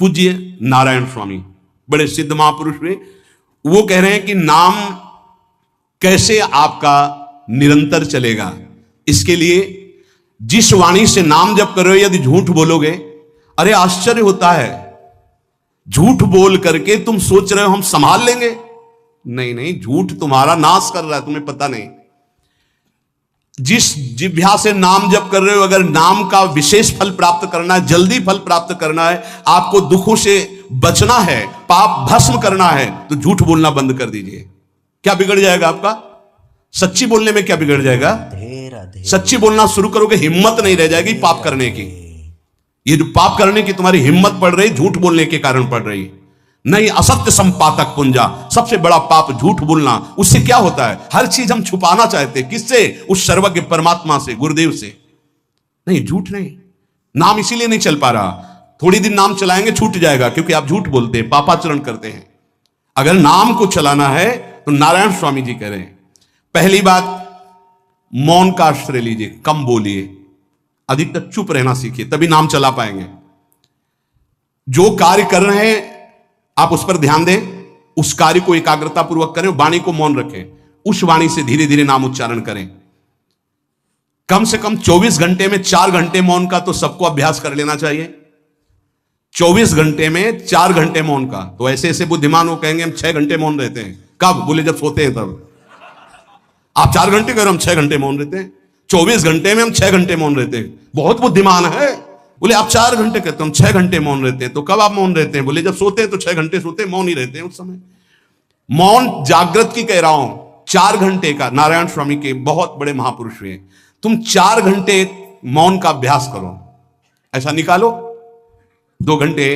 पूज्य नारायण स्वामी बड़े सिद्ध महापुरुष हुए। वो कह रहे हैं कि नाम कैसे आपका निरंतर चलेगा, इसके लिए जिस वाणी से नाम जप कर रहे हो यदि झूठ बोलोगे, अरे आश्चर्य होता है, झूठ बोल करके तुम सोच रहे हो हम संभाल लेंगे। नहीं नहीं, झूठ तुम्हारा नाश कर रहा है, तुम्हें पता नहीं। जिस जिह्वा से नाम जप कर रहे हो, अगर नाम का विशेष फल प्राप्त करना है, जल्दी फल प्राप्त करना है, आपको दुखों से बचना है, पाप भस्म करना है, तो झूठ बोलना बंद कर दीजिए। क्या बिगड़ जाएगा आपका? सच्ची बोलने में क्या बिगड़ जाएगा? सच्ची बोलना शुरू करोगे, हिम्मत नहीं रह जाएगी पाप करने की। ये जो पाप करने की तुम्हारी हिम्मत पड़ रही, झूठ बोलने के कारण पड़ रही। नहीं, असत्य संपातक पुंजा, सबसे बड़ा पाप झूठ बोलना। उससे क्या होता है? हर चीज हम छुपाना चाहते हैं। किससे? उस सर्वज्ञ परमात्मा से, गुरुदेव से। नहीं, झूठ नहीं। नाम इसीलिए नहीं चल पा रहा, थोड़ी दिन नाम चलाएंगे छूट जाएगा, क्योंकि आप झूठ बोलते हैं, पापाचरण करते हैं। अगर नाम को चलाना है तो नारायण स्वामी जी कह रहे हैं, पहली बात मौन का आश्रय लीजिए, कम बोलिए, अधिकतर चुप रहना सीखिए, तभी नाम चला पाएंगे। जो कार्य कर रहे हैं आप उस पर ध्यान दें, उस कार्य को एकाग्रता पूर्वक करें, वाणी को मौन रखें, उस वाणी से धीरे धीरे नाम उच्चारण करें। कम से कम 24 घंटे में 4 घंटे मौन का तो सबको अभ्यास कर लेना चाहिए। 24 घंटे में 4 घंटे मौन का। तो ऐसे ऐसे बुद्धिमान वो कहेंगे हम 6 घंटे मौन रहते हैं। कब? बोले जब सोते हैं तब। आप 4 घंटे करो, हम 6 घंटे मौन रहते हैं। 24 घंटे में हम 6 घंटे मौन रहते हैं। बहुत बुद्धिमान है। बोले आप 4 घंटे कहते, हम 6 घंटे मौन रहते हैं। तो कब आप मौन रहते हैं? बोले जब सोते हैं तो 6 घंटे सोते हैं, मौन ही रहते हैं उस समय। मौन जागृत की कह रहा हूं, 4 घंटे का। नारायण स्वामी के बहुत बड़े महापुरुष हुए, तुम 4 घंटे मौन का अभ्यास करो, ऐसा निकालो 2 घंटे,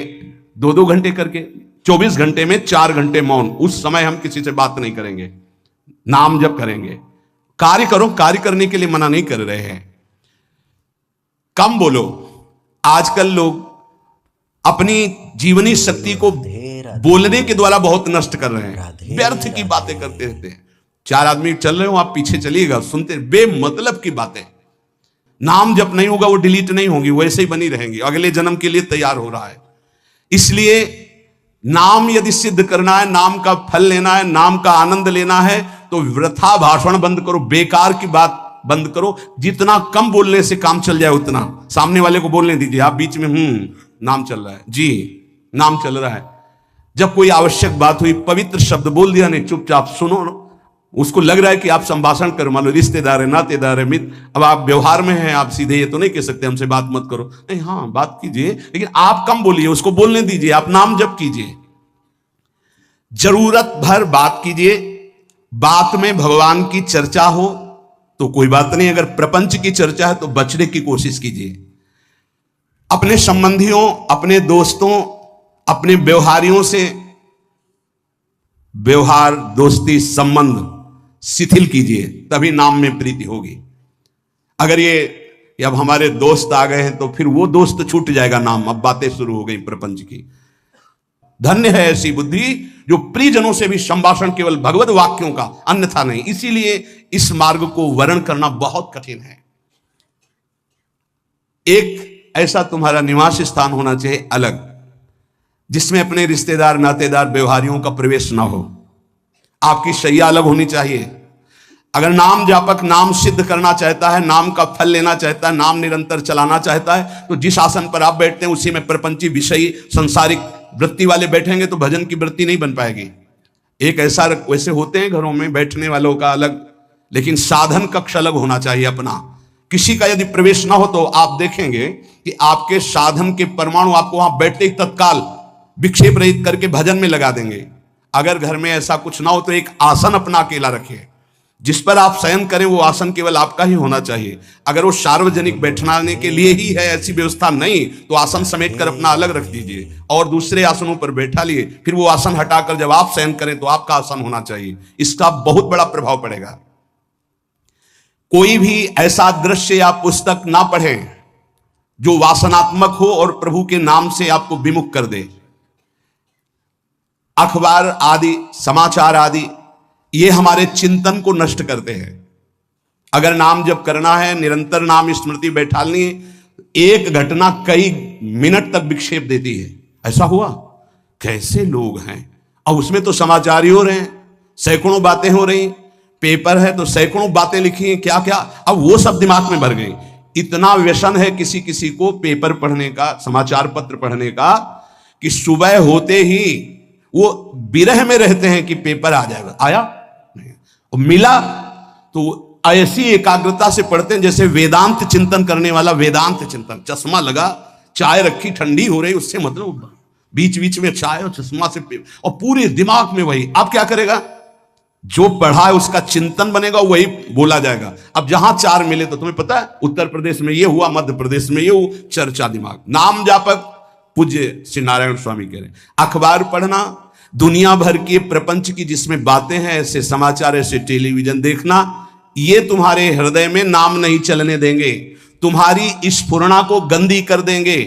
2 घंटे करके 24 घंटे में 4 घंटे मौन। उस समय हम किसी से बात नहीं करेंगे, नाम जप करेंगे। कार्य करो, कार्य करने के लिए मना नहीं कर रहे हैं। कम बोलो। आजकल लोग अपनी जीवनी शक्ति को बोलने के द्वारा बहुत नष्ट कर रहे हैं, व्यर्थ की बातें करते रहते हैं। 4 आदमी चल रहे हो, आप पीछे चलिएगा, सुनते बेमतलब की बातें। नाम जब नहीं होगा वो डिलीट नहीं होगी, वैसे ही बनी रहेंगी, अगले जन्म के लिए तैयार हो रहा है। इसलिए नाम यदि सिद्ध करना है, नाम का फल लेना है, नाम का आनंद लेना है, तो वृथा भाषण बंद करो, बेकार की बात बंद करो। जितना कम बोलने से काम चल जाए उतना। सामने वाले को बोलने दीजिए, आप बीच में नाम चल रहा है जी, नाम चल रहा है। जब कोई आवश्यक बात हुई, पवित्र शब्द बोल दिया, नहीं चुपचाप सुनो। उसको लग रहा है कि आप संभाषण करो, मान लो रिश्तेदार है, नातेदार है, मित्र, अब आप व्यवहार में हैं, आप सीधे ये तो नहीं कह सकते हमसे बात मत करो। नहीं, हाँ बात कीजिए, लेकिन आप कम बोलिए, उसको बोलने दीजिए, आप नाम जप कीजिए, जरूरत भर बात कीजिए। बात में भगवान की चर्चा हो तो कोई बात नहीं, अगर प्रपंच की चर्चा है तो बचने की कोशिश कीजिए। अपने संबंधियों, अपने दोस्तों, अपने व्यवहारियों से व्यवहार, दोस्ती, संबंध शिथिल कीजिए, तभी नाम में प्रीति होगी। अगर ये अब हमारे दोस्त आ गए हैं तो फिर वो दोस्त छूट जाएगा नाम, अब बातें शुरू हो गई प्रपंच की। धन्य है ऐसी बुद्धि जो प्रियजनों से भी संभाषण केवल भगवत वाक्यों का, अन्यथा नहीं। इसीलिए इस मार्ग को वर्ण करना बहुत कठिन है। एक ऐसा तुम्हारा निवास स्थान होना चाहिए अलग, जिसमें अपने रिश्तेदार, नातेदार, व्यवहारियों का प्रवेश ना हो। आपकी शैया अलग होनी चाहिए। अगर नाम जापक नाम सिद्ध करना चाहता है, नाम का फल लेना चाहता है, नाम निरंतर चलाना चाहता है, तो जिस आसन पर आप बैठते हैं उसी में प्रपंची, विषयी, संसारिक वृत्ति वाले बैठेंगे तो भजन की वृत्ति नहीं बन पाएगी। एक ऐसा, वैसे होते हैं घरों में बैठने वालों का अलग, लेकिन साधन कक्ष अलग होना चाहिए अपना। किसी का यदि प्रवेश ना हो तो आप देखेंगे कि आपके साधन के परमाणु आपको वहां बैठते ही तत्काल विक्षेप रहित करके भजन में लगा देंगे। अगर घर में ऐसा कुछ ना हो तो एक आसन अपना अकेला रखिए, जिस पर आप शयन करें वो आसन केवल आपका ही होना चाहिए। अगर वो सार्वजनिक बैठने के लिए ही है, ऐसी व्यवस्था नहीं, तो आसन समेट कर अपना अलग रख दीजिए और दूसरे आसनों पर बैठा लिए। फिर वो आसन हटाकर जब आप शयन करें तो आपका आसन होना चाहिए। इसका बहुत बड़ा प्रभाव पड़ेगा। कोई भी ऐसा दृश्य या पुस्तक ना पढ़ें जो वासनात्मक हो और प्रभु के नाम से आपको विमुख कर दे। अखबार आदि, समाचार आदि, ये हमारे चिंतन को नष्ट करते हैं। अगर नाम जब करना है, निरंतर नाम स्मृति बैठालनी है, एक घटना कई मिनट तक विक्षेप देती है। ऐसा हुआ, कैसे लोग हैं। अब उसमें तो समाचार ही हो रहे हैं, सैकड़ों बातें हो रही, पेपर है तो सैकड़ों बातें लिखी हैं, क्या क्या, अब वो सब दिमाग में भर गई। इतना व्यसन है किसी किसी को पेपर पढ़ने का, समाचार पत्र पढ़ने का, कि सुबह होते ही वो विरह में रहते हैं कि पेपर आ जाएगा, आया नहीं, और मिला तो ऐसी एकाग्रता से पढ़ते हैं जैसे वेदांत चिंतन करने वाला वेदांत चिंतन। चश्मा लगा, चाय रखी, ठंडी हो रही, उससे मतलब बीच बीच में चाय और चश्मा से और पूरे दिमाग में वही। अब क्या करेगा, जो पढ़ा है उसका चिंतन बनेगा, वही बोला जाएगा। अब जहां चार मिले तो तुम्हें पता है, उत्तर प्रदेश में ये हुआ, मध्य प्रदेश में ये हुआ, चर्चा दिमाग। नाम जापक पूज्य श्री नारायण स्वामी कह रहे हैं, अखबार पढ़ना, दुनिया भर के प्रपंच की जिसमें बातें हैं, ऐसे समाचार, ऐसे टेलीविजन देखना, ये तुम्हारे हृदय में नाम नहीं चलने देंगे, तुम्हारी स्फुरणा को गंदी कर देंगे,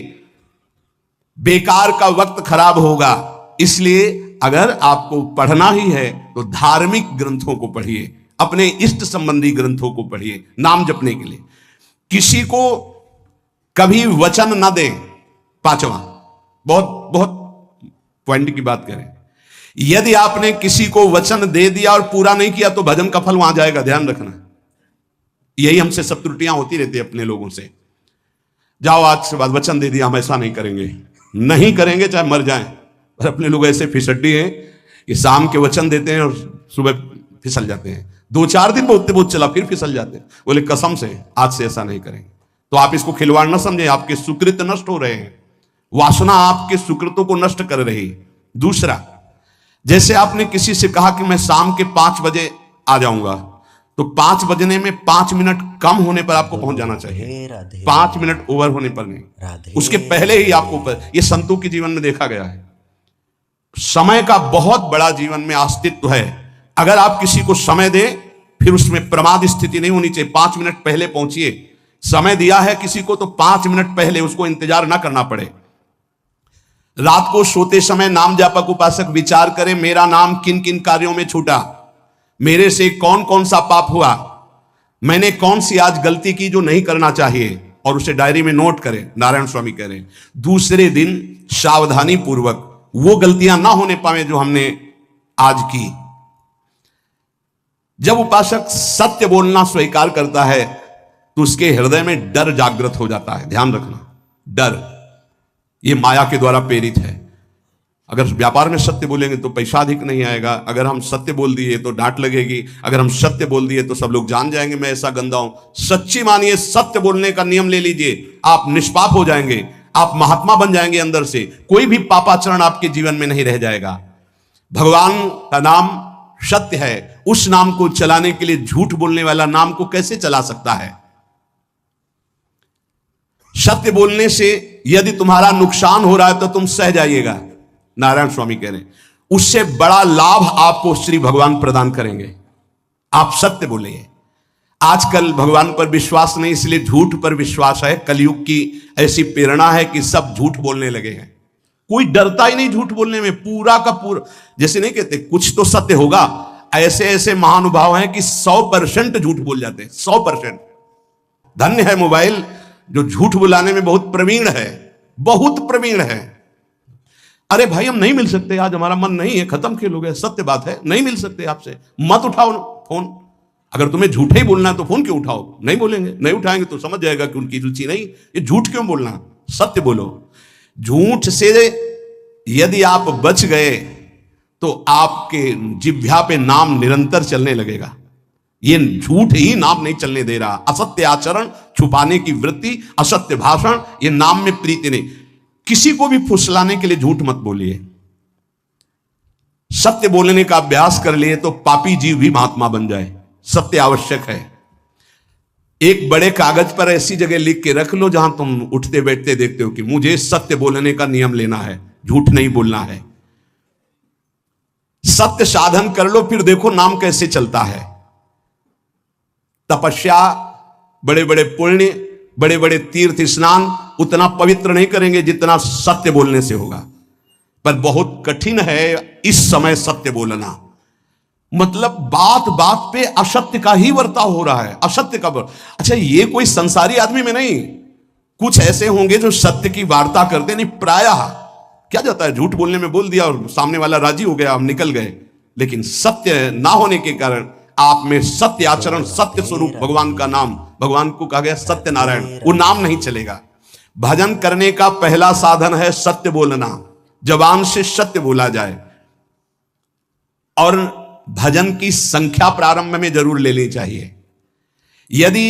बेकार का वक्त खराब होगा। इसलिए अगर आपको पढ़ना ही है तो धार्मिक ग्रंथों को पढ़िए, अपने इष्ट संबंधी ग्रंथों को पढ़िए नाम जपने के लिए। किसी को कभी वचन न दें। पांचवा, बहुत बहुत पॉइंट की बात करें, यदि आपने किसी को वचन दे दिया और पूरा नहीं किया तो भजन का फल वहां जाएगा, ध्यान रखना। यही हमसे सब त्रुटियां होती रहती है अपने लोगों से। जाओ आज से बाद वचन दे दिया, हम ऐसा नहीं करेंगे, नहीं करेंगे चाहे मर जाएं। और अपने लोग ऐसे फिसड्डी हैं कि शाम के वचन देते हैं और सुबह फिसल जाते हैं, 2-4 दिन बहुत बहुत चला फिर फिसल जाते हैं। बोले कसम से आज से ऐसा नहीं करेंगे। तो आप इसको खिलवाड़ न समझें, आपके सुकृत नष्ट हो रहे हैं, वासना आपके सुकृतों को नष्ट कर रही। दूसरा, जैसे आपने किसी से कहा कि मैं शाम के 5 बजे आ जाऊंगा, तो 5 बजने में 5 मिनट कम होने पर आपको पहुंच जाना चाहिए, 5 मिनट ओवर होने पर नहीं, उसके पहले ही आपको। ये संतों के जीवन में देखा गया है, समय का बहुत बड़ा जीवन में अस्तित्व है। अगर आप किसी को समय दें, फिर उसमें प्रमाद स्थिति नहीं होनी चाहिए, 5 मिनट पहले पहुंचिए। समय दिया है किसी को तो 5 मिनट पहले, उसको इंतजार ना करना पड़े। रात को सोते समय नाम जापक उपासक विचार करें, मेरा नाम किन किन कार्यों में छूटा, मेरे से कौन कौन सा पाप हुआ, मैंने कौन सी आज गलती की जो नहीं करना चाहिए, और उसे डायरी में नोट करें। नारायण स्वामी कह रहे हैं दूसरे दिन सावधानी पूर्वक वो गलतियां ना होने पाए जो हमने आज की। जब उपासक सत्य बोलना स्वीकार करता है तो उसके हृदय में डर जागृत हो जाता है। ध्यान रखना, डर ये माया के द्वारा प्रेरित है। अगर व्यापार में सत्य बोलेंगे तो पैसा अधिक नहीं आएगा, अगर हम सत्य बोल दिए तो डांट लगेगी, अगर हम सत्य बोल दिए तो सब लोग जान जाएंगे मैं ऐसा गंदा हूं। सच्ची मानिए, सत्य बोलने का नियम ले लीजिए, आप निष्पाप हो जाएंगे, आप महात्मा बन जाएंगे अंदर से, कोई भी पापाचरण आपके जीवन में नहीं रह जाएगा। भगवान का नाम सत्य है, उस नाम को चलाने के लिए झूठ बोलने वाला नाम को कैसे चला सकता है। सत्य बोलने से यदि तुम्हारा नुकसान हो रहा है तो तुम सह जाइएगा। नारायण स्वामी कह रहे हैं उससे बड़ा लाभ आपको श्री भगवान प्रदान करेंगे। आप सत्य बोलिए। आजकल भगवान पर विश्वास नहीं, इसलिए झूठ पर विश्वास है। कलयुग की ऐसी प्रेरणा है कि सब झूठ बोलने लगे हैं, कोई डरता ही नहीं झूठ बोलने में, पूरा का पूरा। जैसे नहीं कहते कुछ तो सत्य होगा, ऐसे ऐसे महानुभाव हैं कि 100% झूठ बोल जाते हैं, 100%। धन्य है मोबाइल जो झूठ बुलाने में बहुत प्रवीण है, बहुत प्रवीण है। अरे भाई हम नहीं मिल सकते, आज हमारा मन नहीं है, खत्म खेल हो गया, सत्य बात है, नहीं मिल सकते आपसे, मत उठाओ फोन। अगर तुम्हें झूठे ही बोलना है तो फोन क्यों उठाओ, नहीं बोलेंगे, नहीं उठाएंगे तो समझ जाएगा कि उनकी रुचि नहीं। ये झूठ क्यों बोलना, सत्य बोलो। झूठ से यदि आप बच गए तो आपके जिह्वा पे नाम निरंतर चलने लगेगा। ये झूठ ही नाम नहीं चलने दे रहा। असत्य आचरण, छुपाने की वृत्ति, असत्य भाषण, ये नाम में प्रीति नहीं। किसी को भी फुसलाने के लिए झूठ मत बोलिए। सत्य बोलने का अभ्यास कर लिए तो पापी जीव भी महात्मा बन जाए। सत्य आवश्यक है। एक बड़े कागज पर ऐसी जगह लिख के रख लो जहां तुम उठते बैठते देखते हो कि मुझे सत्य बोलने का नियम लेना है, झूठ नहीं बोलना है। सत्य साधन कर लो, फिर देखो नाम कैसे चलता है। तपस्या, बड़े बड़े पुण्य, बड़े बड़े तीर्थ स्नान उतना पवित्र नहीं करेंगे जितना सत्य बोलने से होगा। पर बहुत कठिन है इस समय सत्य बोलना। मतलब बात बात पे असत्य का ही वर्ताव हो रहा है, असत्य का। अच्छा, ये कोई संसारी आदमी में नहीं, कुछ ऐसे होंगे जो सत्य की वार्ता करते नहीं। प्रायः क्या जाता है, झूठ बोलने में बोल दिया और सामने वाला राजी हो गया, हम निकल गए। लेकिन सत्य ना होने के कारण आप में सत्य आचरण, सत्य स्वरूप भगवान का नाम, भगवान को कहा गया सत्य नारायण, वो नाम नहीं चलेगा। भजन करने का पहला साधन है सत्य बोलना, जबान से सत्य बोला जाए। और भजन की संख्या प्रारंभ में जरूर लेनी चाहिए। यदि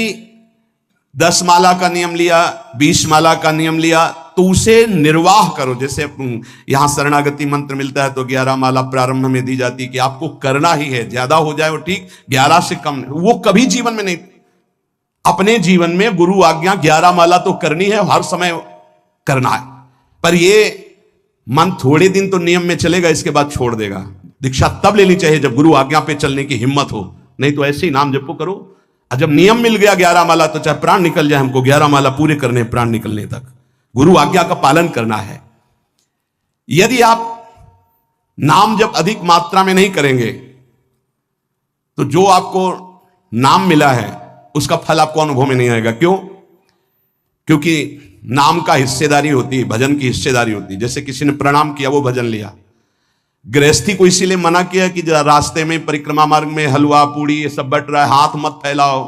10 माला का नियम लिया, 20 माला का नियम लिया, तो उसे निर्वाह करो। जैसे यहां शरणागति मंत्र मिलता है तो 11 माला प्रारंभ में दी जाती है कि आपको करना ही है, ज्यादा हो जाए वो ठीक, 11 से कम नहीं। वो कभी जीवन में नहीं, अपने जीवन में गुरु आज्ञा 11 माला तो करनी है, हर समय करना है। पर ये मन थोड़े दिन तो नियम में चलेगा, इसके बाद छोड़ देगा। दीक्षा तब लेनी चाहिए जब गुरु आज्ञा पे चलने की हिम्मत हो, नहीं तो ऐसे ही नाम जपो करो। और जब नियम मिल गया 11 माला, तो चाहे प्राण निकल जाए, हमको 11 माला पूरे करने, प्राण निकलने तक गुरु आज्ञा का पालन करना है। यदि आप नाम जब अधिक मात्रा में नहीं करेंगे, तो जो आपको नाम मिला है उसका फल आपको अनुभव में नहीं आएगा। क्यों? क्योंकि नाम का हिस्सेदारी होती है, भजन की हिस्सेदारी होती है। जैसे किसी ने प्रणाम किया, वो भजन लिया। गृहस्थी को इसीलिए मना किया कि रास्ते में परिक्रमा मार्ग में हलवा पूड़ी ये सब बट रहा है, हाथ मत फैलाओ।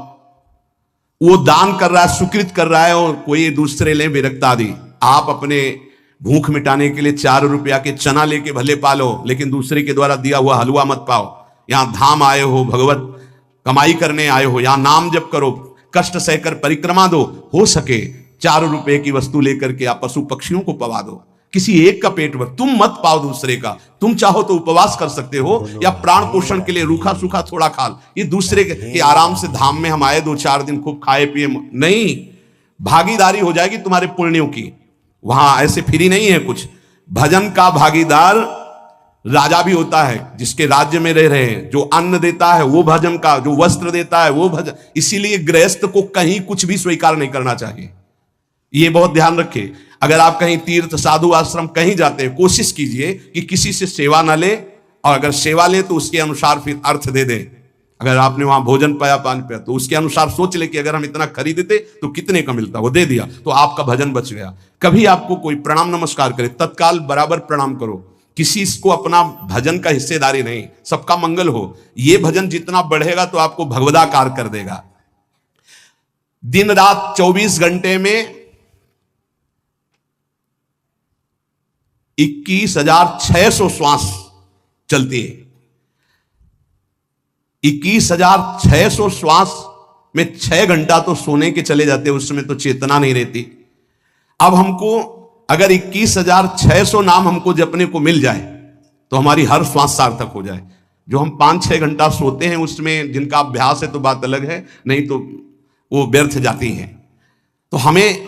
वो दान कर रहा है, सुकृत कर रहा है, और कोई दूसरे ले विरक्त आदि। आप अपने भूख मिटाने के लिए 4 रुपया के चना लेके भले पालो, लेकिन दूसरे के द्वारा दिया हुआ हलवा मत पाओ। यहां धाम आए हो, भगवत कमाई करने आए हो, यहां नाम जप करो, कष्ट सहकर परिक्रमा दो। हो सके 4 रुपए की वस्तु लेकर के आप पशु पक्षियों को पवा दो, किसी एक का पेट भर, तुम मत पाओ दूसरे का। तुम चाहो तो उपवास कर सकते हो, या प्राण पोषण के लिए रूखा सूखा थोड़ा खा। ये दूसरे के आराम से धाम में हम आए 2-4 दिन खूब खाए पिए नहीं, भागीदारी हो जाएगी तुम्हारे पुण्यों की। वहां ऐसे फ्री नहीं है कुछ। भजन का भागीदार राजा भी होता है, जिसके राज्य में रह रहे हैं। जो अन्न देता है वो भजन का, जो वस्त्र देता है वो भजन। इसीलिए गृहस्थ को कहीं कुछ भी स्वीकार नहीं करना चाहिए, ये बहुत ध्यान रखें। अगर आप कहीं तीर्थ साधु आश्रम कहीं जाते हैं, कोशिश कीजिए कि किसी से सेवा ना ले, और अगर सेवा ले तो उसके अनुसार फिर अर्थ दे दे। अगर आपने वहां भोजन पाया, पान पाया, तो उसके अनुसार सोच ले कि अगर हम इतना खरीदते तो कितने का मिलता, वो दे दिया तो आपका भजन बच गया। कभी आपको कोई प्रणाम नमस्कार करे, तत्काल बराबर प्रणाम करो। किसी को अपना भजन का हिस्सेदारी नहीं, सबका मंगल हो। ये भजन जितना बढ़ेगा तो आपको भगवदाकार कर देगा। दिन रात 24 घंटे में 21,600 श्वास चलती है। 21,600 श्वास में 6 घंटा तो सोने के चले जाते हैं, उस समय तो चेतना नहीं रहती। अब हमको अगर 21,600 नाम हमको जपने को मिल जाए तो हमारी हर श्वास सार्थक हो जाए। जो हम 5-6 घंटा सोते हैं उसमें जिनका अभ्यास है तो बात अलग है, नहीं तो वो व्यर्थ जाती हैं। तो हमें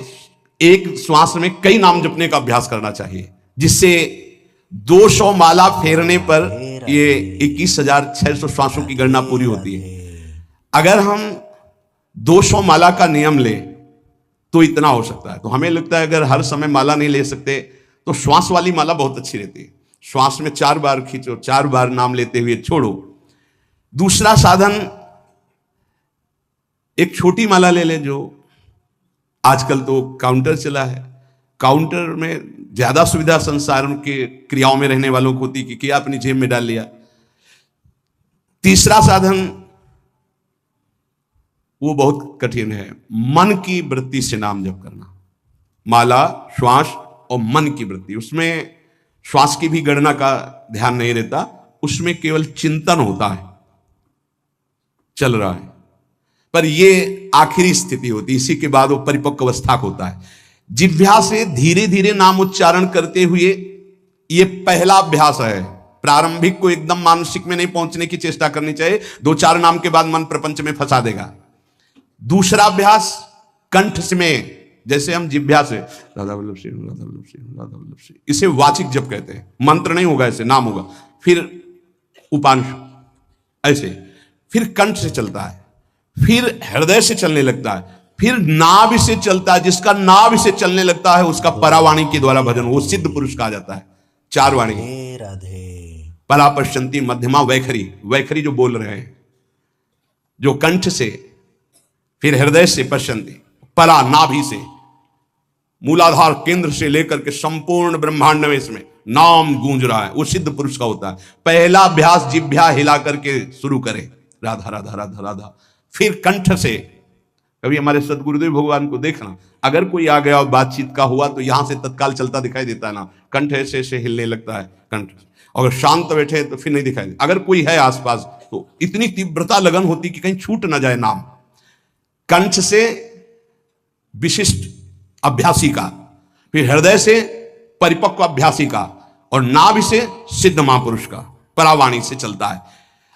एक श्वास में कई नाम जपने का अभ्यास करना चाहिए, जिससे 200 माला फेरने पर ये 21,600 श्वासों की गणना पूरी होती है। अगर हम 200 माला का नियम ले तो इतना हो सकता है। तो हमें लगता है अगर हर समय माला नहीं ले सकते तो श्वास वाली माला बहुत अच्छी रहती है। श्वास में 4 बार खींचो, 4 बार नाम लेते हुए छोड़ो। दूसरा साधन, एक छोटी माला ले लें, जो आजकल तो काउंटर चला है। काउंटर में ज्यादा सुविधा संसार के क्रियाओं में रहने वालों को होती कि क्या अपनी जेब में डाल लिया। तीसरा साधन वो बहुत कठिन है, मन की वृत्ति से नाम जप करना। माला, श्वास और मन की वृत्ति, उसमें श्वास की भी गणना का ध्यान नहीं रहता, उसमें केवल चिंतन होता है, चल रहा है। पर ये आखिरी स्थिति होती है, इसी के बाद वो परिपक्व अवस्था होता है। जिह्वा से धीरे धीरे नाम उच्चारण करते हुए, ये पहला अभ्यास है। प्रारंभिक को एकदम मानसिक में नहीं पहुंचने की चेष्टा करनी चाहिए, 2-4 नाम के बाद मन प्रपंच में फंसा देगा। दूसरा अभ्यास कंठ में, जैसे हम जिह्वा से राधा वल्लभ सिंह, राधा वल्लभ सिंह, राधा वल्लभ सिंह, इसे वाचिक जप कहते हैं। मंत्र नहीं होगा, ऐसे नाम होगा। फिर उपांश ऐसे, फिर कंठ से चलता है, फिर हृदय से चलने लगता है, फिर नाभि से चलता है। जिसका नाभि से चलने लगता है उसका परावाणी के द्वारा भजन, वो सिद्ध पुरुष कहा जाता है। 4 वाणी, परा, पश्चंती, मध्यमा, वैखरी। वैखरी जो बोल रहे हैं, जो कंठ से, फिर हृदय से पश्चंती, परा नाभि से, मूलाधार केंद्र से लेकर के संपूर्ण ब्रह्मांड में इसमें नाम गूंज रहा है, वो सिद्ध पुरुष का होता है। पहला अभ्यास जिह्वा हिला करके शुरू करे, राधा राधा राधा राधा, फिर कंठ से। कभी हमारे सदगुरुदेव भगवान को देखना, अगर कोई आ गया और बातचीत का हुआ तो यहां से तत्काल चलता दिखाई देता है ना, कंठ ऐसे ऐसे हिलने लगता है कंठ। अगर शांत बैठे तो फिर नहीं दिखाई देता। अगर कोई है आसपास तो इतनी तीव्रता लगन होती कि कहीं छूट ना जाए नाम। कंठ से विशिष्ट अभ्यासी का, फिर हृदय से परिपक्व अभ्यासी का, और नाभि से सिद्ध महापुरुष का, परावाणी से चलता है।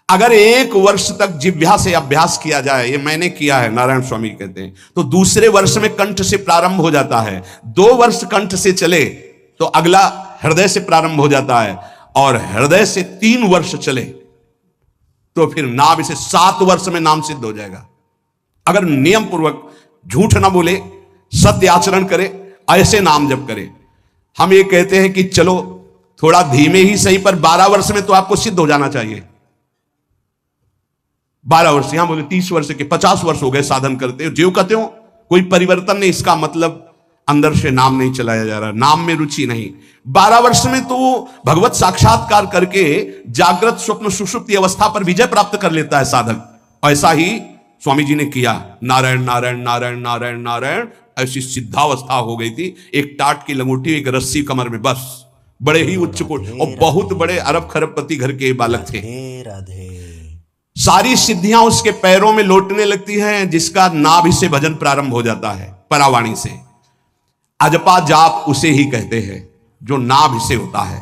अगर 1 वर्ष तक जिह्वा से अभ्यास किया जाए, ये मैंने किया है, नारायण स्वामी कहते हैं, तो दूसरे वर्ष में कंठ से प्रारंभ हो जाता है। 2 वर्ष कंठ से चले तो अगला हृदय से प्रारंभ हो जाता है, और हृदय से 3 वर्ष चले तो फिर नाभि से 7 वर्ष में नाम सिद्ध हो जाएगा। अगर नियम पूर्वक झूठ ना बोले, सत्य आचरण करे, ऐसे नाम जप करे। हम ये कहते हैं कि चलो थोड़ा धीमे ही सही, पर 12 वर्ष में तो आपको सिद्ध हो जाना चाहिए। 12 वर्ष, यहां बोले 30 वर्ष के 50 वर्ष हो गए साधन करते हो, जो कहते हो कोई परिवर्तन नहीं, इसका मतलब अंदर से नाम नहीं चलाया जा रहा, नाम में रुचि नहीं। 12 वर्ष में तो भगवत साक्षात्कार करके जागृत स्वप्न सुषुप्ति अवस्था पर विजय प्राप्त कर लेता है साधक। ऐसा ही स्वामी जी ने किया, नारायण नारायण नारायण नारायण नारायण, ऐसी सिद्धावस्था हो गई थी। एक टाट की लंगोटी, एक रस्सी कमर में, बस। बड़े ही उच्च कोट, और बहुत बड़े अरब खरबपति घर के बालक थे। सारी सिद्धियां उसके पैरों में लौटने लगती हैं, जिसका नाभि से भजन प्रारंभ हो जाता है, परावाणी से। अजपा जाप उसे ही कहते हैं जो नाभि से होता है।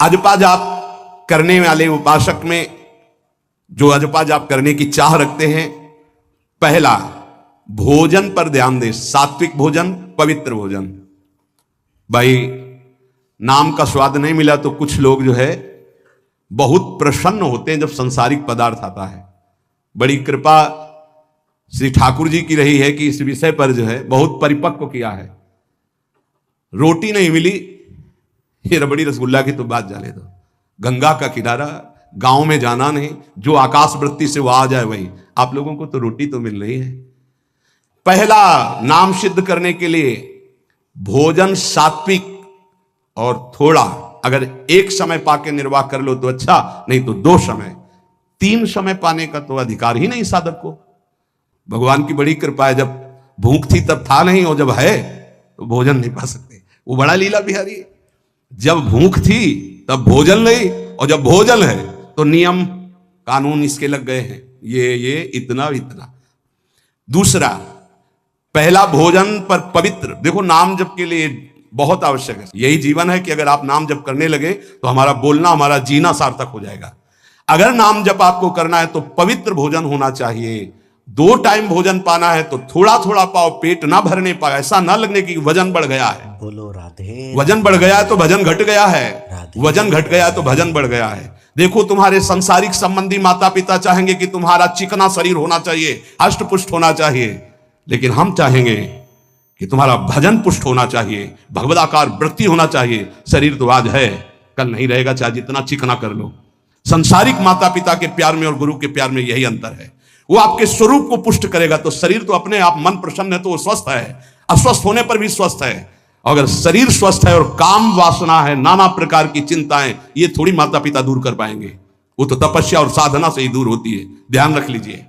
अजपा जाप करने वाले उपासक में जो अजपा जाप करने की चाह रखते हैं, पहला भोजन पर ध्यान दे, सात्विक भोजन, पवित्र भोजन। भाई नाम का स्वाद नहीं मिला तो कुछ लोग जो है बहुत प्रसन्न होते हैं जब संसारिक पदार्थ आता है। बड़ी कृपा श्री ठाकुर जी की रही है कि इस विषय पर जो है बहुत परिपक्व किया है। रोटी नहीं मिली, ये रबड़ी रसगुल्ला की तो बात जाने दो। गंगा का किनारा, गांव में जाना नहीं, जो आकाश वृत्ति से वो आ जाए वही। आप लोगों को तो रोटी तो मिल रही है। पहला नाम सिद्ध करने के लिए भोजन सात्विक और थोड़ा, अगर एक समय पाके निर्वाह कर लो तो अच्छा, नहीं तो 2 समय। 3 समय पाने का तो अधिकार ही नहीं साधक को। भगवान की बड़ी कृपा है, जब भूख थी तब था नहीं, और जब है तो भोजन नहीं पा सकते। वो बड़ा लीला बिहारी है। जब भूख थी तब भोजन नहीं, और जब भोजन है तो नियम कानून इसके लग गए हैं, ये इतना इतना। दूसरा, पहला भोजन पर पवित्र। देखो नाम जप के लिए बहुत आवश्यक है, यही जीवन है कि अगर आप नाम जप करने लगे तो हमारा बोलना, हमारा जीना सार्थक हो जाएगा। अगर नाम जप आपको करना है तो पवित्र भोजन होना चाहिए। 2 टाइम भोजन पाना है तो थोड़ा थोड़ा पाओ, पेट ना भरने पाए, ऐसा ना लगने की वजन बढ़ गया है। बोलो राधे। वजन बढ़ गया है तो भजन घट गया है, वजन घट गया है तो भजन बढ़ गया है। देखो तुम्हारे संसारिक संबंधी माता पिता चाहेंगे कि तुम्हारा चिकना शरीर होना चाहिए, हष्ट पुष्ट होना चाहिए, लेकिन हम चाहेंगे कि तुम्हारा भजन पुष्ट होना चाहिए, भगवदाकार वृत्ति होना चाहिए। शरीर तो आज है, कल नहीं रहेगा, चाहे जितना चिकना कर लो। संसारिक माता पिता के प्यार में और गुरु के प्यार में यही अंतर है। वो आपके स्वरूप को पुष्ट करेगा तो शरीर तो अपने आप, मन प्रसन्न है तो वो स्वस्थ है, अस्वस्थ होने पर भी स्वस्थ है। अगर शरीर स्वस्थ है और काम वासना है, नाना प्रकार की चिंताएं, ये थोड़ी माता पिता दूर कर पाएंगे। वो तो तपस्या और साधना से ही दूर होती है, ध्यान रख लीजिए।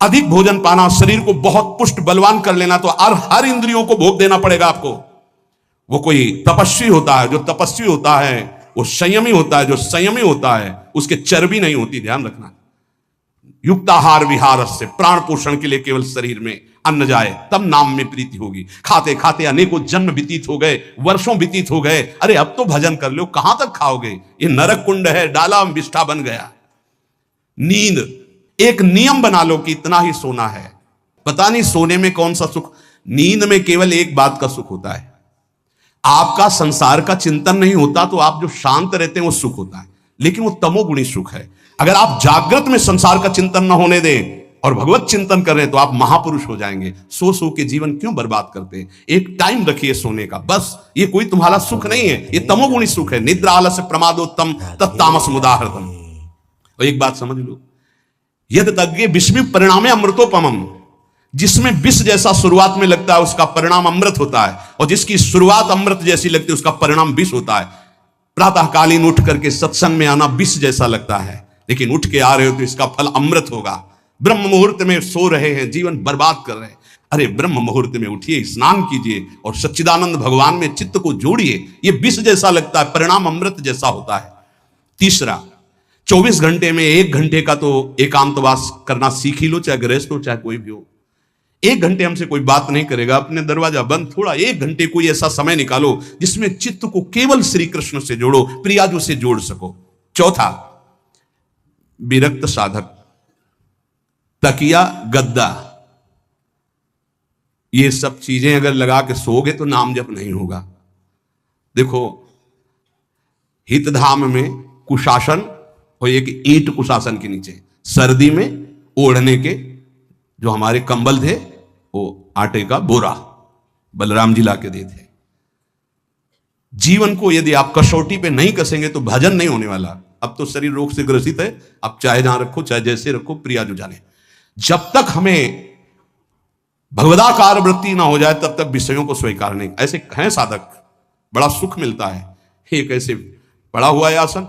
अधिक भोजन पाना, शरीर को बहुत पुष्ट बलवान कर लेना, तो हर इंद्रियों को भोग देना पड़ेगा आपको। वो कोई तपस्वी होता है, जो तपस्वी होता है वो संयमी होता है, जो संयमी होता है उसके चर्बी नहीं होती, ध्यान रखना। युक्ताहार विहार से, प्राण पोषण के लिए केवल शरीर में अन्न जाए तब नाम में प्रीति होगी। खाते खाते अनेकों जन्म व्यतीत हो गए, वर्षों व्यतीत हो गए, अरे अब तो भजन कर लो, कहां तक खाओगे? ये नरक कुंड है, डाला विष्ठा बन गया। नींद, एक नियम बना लो कि इतना ही सोना है। पता नहीं सोने में कौन सा सुख, नींद में केवल एक बात का सुख होता है, आपका संसार का चिंतन नहीं होता, तो आप जो शांत रहते हैं वो सुख होता है, लेकिन वो तमोगुणी सुख है। अगर आप जागृत में संसार का चिंतन न होने दें और भगवत चिंतन कर रहे हैं तो आप महापुरुष हो जाएंगे। सो सो के जीवन क्यों बर्बाद करते हैं? एक टाइम रखिए सोने का, बस। ये कोई तुम्हारा सुख नहीं है, ये तमोगुणी सुख है। निद्रा आलस्य प्रमादोत्तम तत्तामस मुदाहृतम। और एक बात समझ लो, यद तज्ञे विस्मित परिणामे अमृतोपमम। जिसमें विष जैसा शुरुआत में लगता है उसका परिणाम अमृत होता है, और जिसकी शुरुआत अमृत जैसी लगती है उसका परिणाम विष होता है। प्रातःकालीन उठ करके सत्संग में आना विष जैसा लगता है, लेकिन उठ के आ रहे हो तो इसका फल अमृत होगा। ब्रह्म मुहूर्त में सो रहे हैं, जीवन बर्बाद कर रहे हैं, अरे ब्रह्म मुहूर्त में उठिए, स्नान कीजिए और सच्चिदानंद भगवान में चित्त को जोड़िए। ये विष जैसा लगता है, परिणाम अमृत जैसा होता है। तीसरा, 24 घंटे में 1 घंटे का तो एकांतवास करना सीख ही लो, चाहे गृहस्थ हो चाहे कोई भी हो। 1 घंटे हमसे कोई बात नहीं करेगा, अपने दरवाजा बंद, थोड़ा 1 घंटे कोई ऐसा समय निकालो जिसमें चित्त को केवल श्री कृष्ण से जोड़ो, प्रियाजू से जोड़ सको। चौथा, विरक्त साधक, तकिया, गद्दा, ये सब चीजें अगर लगा के सोओगे तो नाम जप नहीं होगा। देखो, हितधाम में कुशासन और एक ईंट कुशासन के नीचे, सर्दी में ओढ़ने के जो हमारे कंबल थे वो आटे का बोरा बलराम जी ला के दिए थे। जीवन को यदि आप कसौटी पे नहीं कसेंगे तो भजन नहीं होने वाला। अब तो शरीर रोग से ग्रसित है, आप चाहे जहां रखो चाहे जैसे रखो, प्रिया जो जाने। जब तक हमें भगवदाकार वृत्ति ना हो जाए तब तक विषयों को स्वीकार नहीं। ऐसे हैं साधक, बड़ा सुख मिलता है। एक ऐसे पड़ा हुआ है आसन,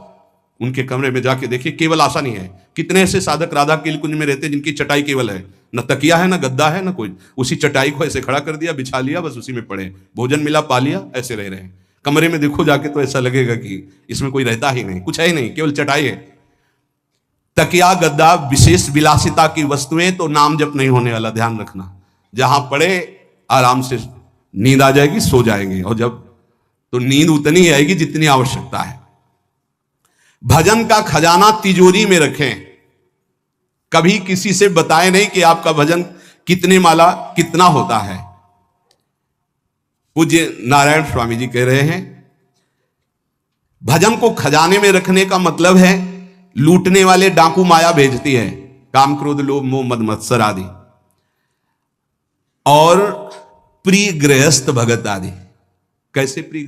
उनके कमरे में जाके देखिए, केवल आसन ही है। कितने ऐसे साधक राधा के कुंज में रहते जिनकी चटाई केवल है, न तकिया है, न गद्दा है, न कोई। उसी चटाई को ऐसे खड़ा कर दिया, बिछा लिया, बस उसी में पड़े, भोजन मिला पा लिया, ऐसे रह रहे हैं। कमरे में देखो जाके तो ऐसा लगेगा कि इसमें कोई रहता ही नहीं, कुछ है ही नहीं, केवल चटाई है। तकिया, गद्दा, विशेष विलासिता की वस्तुएं तो नाम जप नहीं होने वाला, ध्यान रखना। जहां पड़े आराम से नींद आ जाएगी, सो जाएंगे, और जब तो नींद उतनी आएगी जितनी आवश्यकता है। भजन का खजाना तिजोरी में रखें, कभी किसी से बताएं नहीं कि आपका भजन कितने माला कितना होता है। पूज्य नारायण स्वामी जी कह रहे हैं, भजन को खजाने में रखने का मतलब है लूटने वाले डाकू माया भेजती है, काम क्रोध लोभ मोह मद मत्सर आदि, और प्रिय गृहस्थ भगत आदि। कैसे प्रिय